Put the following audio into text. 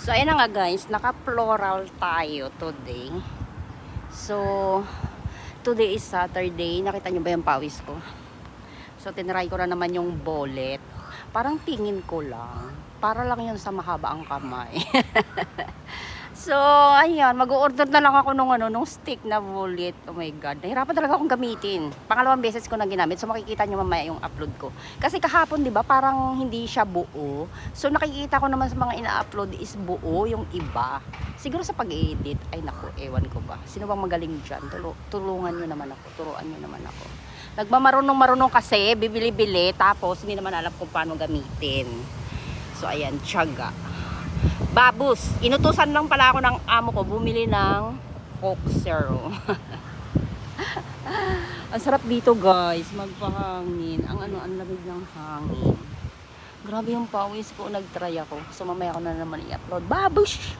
So, ayan na nga guys, naka-floral tayo today. So, today is Saturday. Nakita nyo ba yung pawis ko? So, tinry ko na naman yung bullet. Parang tingin ko lang. Para lang yun sa mahaba ang kamay. So, ayan, mag-order na lang ako nung stick na bullet. Oh my God, nahirapan talaga akong gamitin. Pangalawang beses ko na ginamit. So, makikita nyo mamaya yung upload ko. Kasi kahapon, di ba, parang hindi siya buo. So, nakikita ko naman sa mga ina-upload is buo yung iba. Siguro sa pag-edit, ay naku, ewan ko ba. Sino bang magaling dyan? Tulungan nyo naman ako. Turuan nyo naman ako. Nagmamarunong-marunong kasi, bibili-bili, tapos hindi naman alam kung paano gamitin. So, ayan, tiyaga. Babus, inutusan lang pala ako ng amo ko bumili ng Coke Zero. Ang sarap dito guys, magpahangin. Ang lamig ng hangin. Grabe yung pawis ko, nagtry ako. So mamaya ko na naman i-upload. Babush!